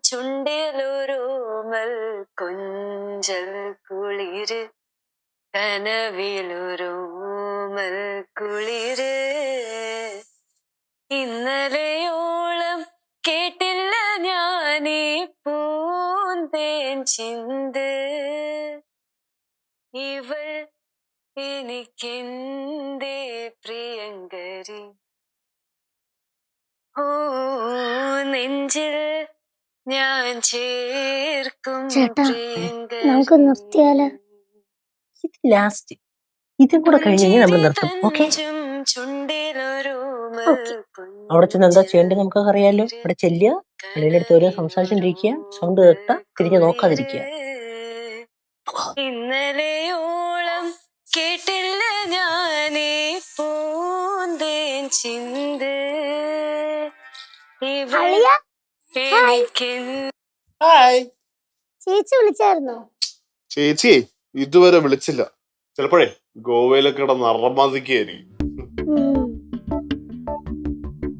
ചുണ്ടിലൊരുമൽ കൊഞ്ചൽ കുളിര് കനവിലൊരുമൽ കുളിര് ഇന്നലെയോളം കേട്ടില്ല ഞാനീ പൂന്തേൻ ചിന്ത് ഇവൾ എനിക്കെന്തേ പ്രിയങ്കരി ഓ നെഞ്ചിൽ ഞാൻ ചേർക്കും പ്രിയങ്കരി. നമുക്ക് നിർത്തിയാലോ? ഇത് ലാസ്റ്റ്, ഇതും കൂടെ കഴിഞ്ഞ് നമ്മൾ നിർത്തും. ഓക്കെ, അവിടെ ചെന്ന് എന്താ ചെയ്യേണ്ടത് നമുക്കൊക്കെ അറിയാലോ. അവിടെ ചെല്ലുക, അളിയുടെ അടുത്ത് ഓരോ സംസാരിച്ചോണ്ടിരിക്കുക, സൗണ്ട് കേട്ടാ തിരിഞ്ഞു നോക്കാതിരിക്കുക. ഇന്നലെയോളം കേട്ടില്ല ഞാനേ പൂന്തേൻ ചിന്ത് ചേച്ചി വിളിച്ചായിരുന്നോ? ചേച്ചി ഇതുവരെ വിളിച്ചില്ല. ചിലപ്പോഴേ ഗോവയിലൊക്കെ കിടന്ന് അറമാതിക്കായിരിക്കും.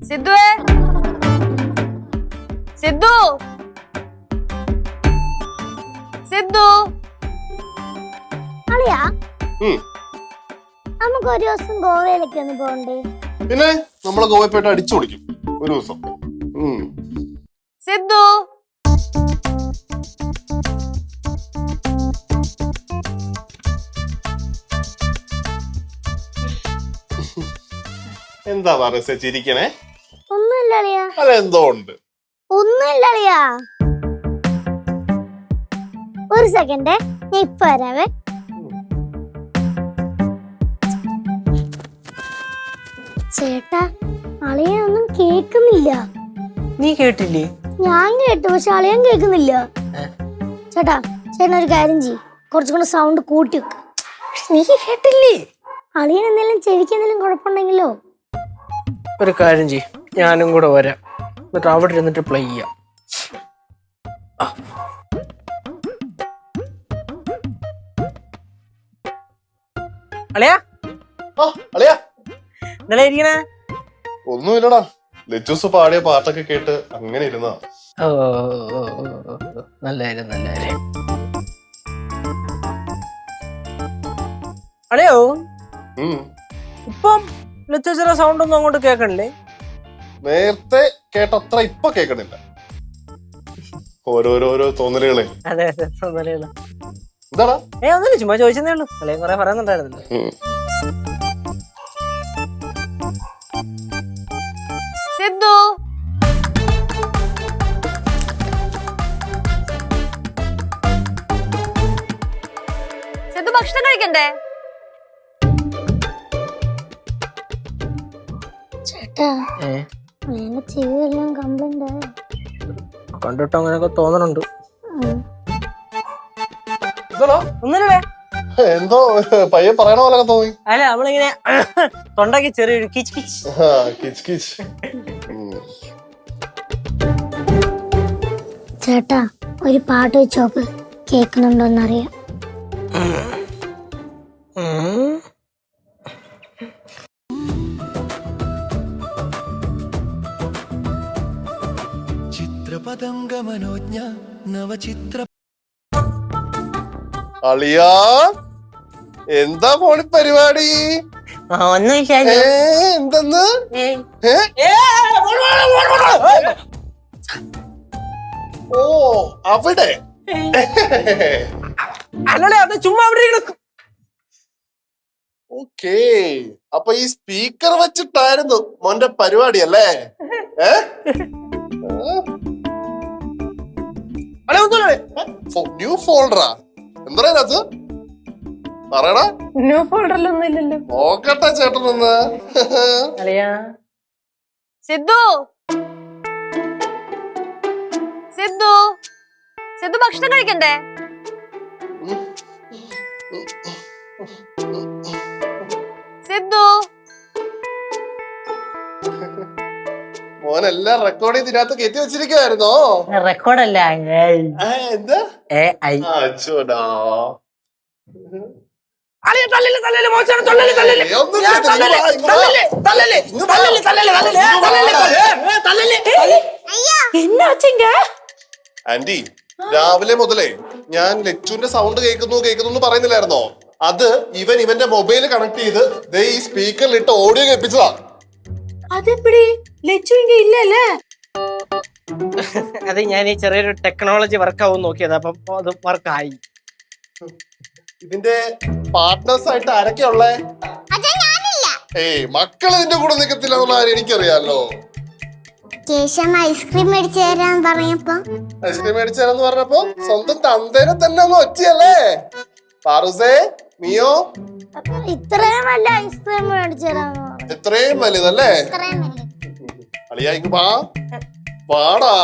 സിദ്ധുവേ, സിദ്ധു, സിദ്ധു. അളിയാ, നമുക്ക് ഒരു ദിവസം ഗോവയിലേക്ക് ഒന്ന് പോകണ്ടേ? പിന്നെ നമ്മളെ ഗോവയിൽ പോയിട്ട് അടിച്ചു പൊളിക്കും ഒരു ദിവസം. സിദ്ധു, എന്താ പറയുക ചിരിക്കണേ? ഒന്നുമില്ല അളിയാ. അതെന്തോ ഉണ്ട്. ഒന്നുമില്ല അളിയാ. ഒരു സെക്കൻഡ്, ഞാൻ ഇപ്പൊ വരാവേ. ചേട്ടാ, അളിയൻ ഒന്നും കേക്കുന്നില്ല. നീ കേട്ടില്ലേ? ഞാൻ കേട്ടു, പക്ഷെ അളിയൻ കേക്കുന്നില്ല. ചേട്ടാ, ചേട്ടൻ ഒരു കാര്യം ചെയ്യ്, കുറച്ചുകൂടെ സൗണ്ട് കൂട്ടി വെക്ക്. നീ കേട്ടില്ലേ? അളിയൻ എന്തെങ്കിലും ചെവിക്ക് എന്തെങ്കിലും കുഴപ്പമുണ്ടെങ്കിലോ? ഒരു കാര്യം ചെയ്യ്, ഞാനും കൂടെ വരാം, എന്നിട്ട് അവിടെ ഇരുന്നിട്ട് പ്ലേ ചെയ്യാം. അളിയാ, ഇന്നലെ ഇരിക്കണേ? ഒന്നുമില്ലടാ, ലച്ചൂസ് പാടിയ പാട്ടൊക്കെ കേട്ട് അങ്ങനെ ഇരുന്നാ. ഓ, നല്ല കാര്യം, നല്ല കാര്യം. അളിയോ, ഇപ്പം ലിറ്ററേച്ചറിന്റെ സൗണ്ട് ഒന്നും അങ്ങോട്ട് കേൾക്കണില്ലേ? നേരത്തെ കേട്ടത്ര ഇപ്പൊ കേൾക്കണില്ല. ഓരോരോ തോന്നലുകളെ. അതെ അതെ, തോന്നലുകള്. എന്താടാ? ഒന്നുമില്ല, ചുമ്മാ ചോദിച്ചതേ ഉള്ളൂ. അളിയൻ കുറെ പറയുന്നുണ്ടായിരുന്നല്ലോ. സിദ്ധു, സിദ്ധു ഭക്ഷണം കഴിക്കണ്ടേ? ചേട്ടാ, ചെവിയെല്ലാം കംപ്ലൈന്റ് ആയോ? കണ്ടിട്ട് അങ്ങനെയൊക്കെ തോന്നണുണ്ട്. ഒന്നുമില്ലേ, എന്തോ പയ്യെ പറയണ പോലൊക്കെ തോന്നി. അല്ല, നമ്മളിങ്ങനെ തൊണ്ടക്ക് ചെറിയൊരു കിച്ച് കിച്ച്. ചേട്ടാ, ഒരു പാട്ട് വെച്ചോക്ക്, കേൾക്കുന്നുണ്ടോന്നറിയാം. ചിത്രപതംഗമനോജ്ഞ നവചിത്ര. അളിയാ, എന്താ ഫോണിൽ പരിപാടി? എന്തെന്ന്? ഓ, അവിടെ അത് ചുമ്മാ അവിടെ. ഓക്കേ, അപ്പൊ ഈ സ്പീക്കർ വെച്ചിട്ടായിരുന്നു മോന്റെ പരിപാടി അല്ലേ? ന്യൂ ഫോൾഡറാ? എന്താ അത് പറയടാ. ന്യൂ ഫോൾഡറിലൊന്നും ഇല്ലല്ലോ. നോക്കട്ടെ ചേട്ടനൊന്ന്. സിദ്ധു, സിദ്ധു, സിദ്ധു ഭക്ഷണം കഴിക്കണ്ടേ? സിദ്ധു, മോനെല്ലാം റെക്കോർഡ് ചെയ്ത് ഇതിനകത്ത് കയറ്റി വെച്ചിരിക്കുവായിരുന്നോ? റെക്കോർഡല്ല, എന്താ? അച്ചോടാ, என்னாச்சுங்க? ആന്റി രാവിലെ മുതലേ ഞാൻ ലച്ചുവിന്റെ സൗണ്ട് കേൾക്കുന്നു പറയുന്നില്ലായിരുന്നോ? അത് ഇവന്റെ മൊബൈൽ കണക്ട് ചെയ്ത് ദേ ഈ സ്പീക്കറിൽ ഇട്ട് ഓഡിയോ കേൾപ്പിച്ചതാ. അതെപ്പടി ലച്ചു ഇങ്ങ ഇല്ലല്ലേ? അത് ഞാൻ ഈ ചെറിയൊരു ടെക്നോളജി വർക്ക് ആവും നോക്കിയത്, അപ്പം അത് വർക്കായി. ഇതിന്റെ പാർട്ട്നേഴ്സ് ആയിട്ട് ആരൊക്കെയാ ഉള്ളേ? ഏയ് മക്കൾ ഇതിന്റെ കൂടെ നിൽക്കത്തില്ല എന്നുള്ള കാര്യം എനിക്കറിയാലോ. ശേഷം ഐസ്ക്രീം മേടിച്ചു തരാൻ പറഞ്ഞപ്പോ ഐസ്ക്രീം മേടിച്ചാലെന്ന് പറഞ്ഞപ്പോ സ്വന്തം തന്തേനെ തന്നെ ഒന്ന് ഒച്ചയല്ലേ? പാറുസേ നീയോ? ഇത്രയും വലിയ ഐസ്ക്രീം മേടിച്ചു തരാന്ന് പറഞ്ഞു. ഇത്രയും വലുതല്ലേ? അളിയായിക്ക് പാടാ.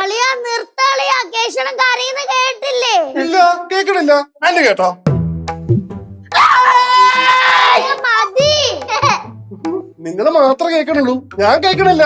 അളിയാ നിർത്തളിയാ, കേശവൻ കരയുന്ന കേട്ടില്ലേ? ഇല്ല കേക്കണില്ല. ആന്റി കേട്ടോ? മതി. നിങ്ങള് മാത്രം കേക്കണുള്ളൂ, ഞാൻ കേക്കണില്ല.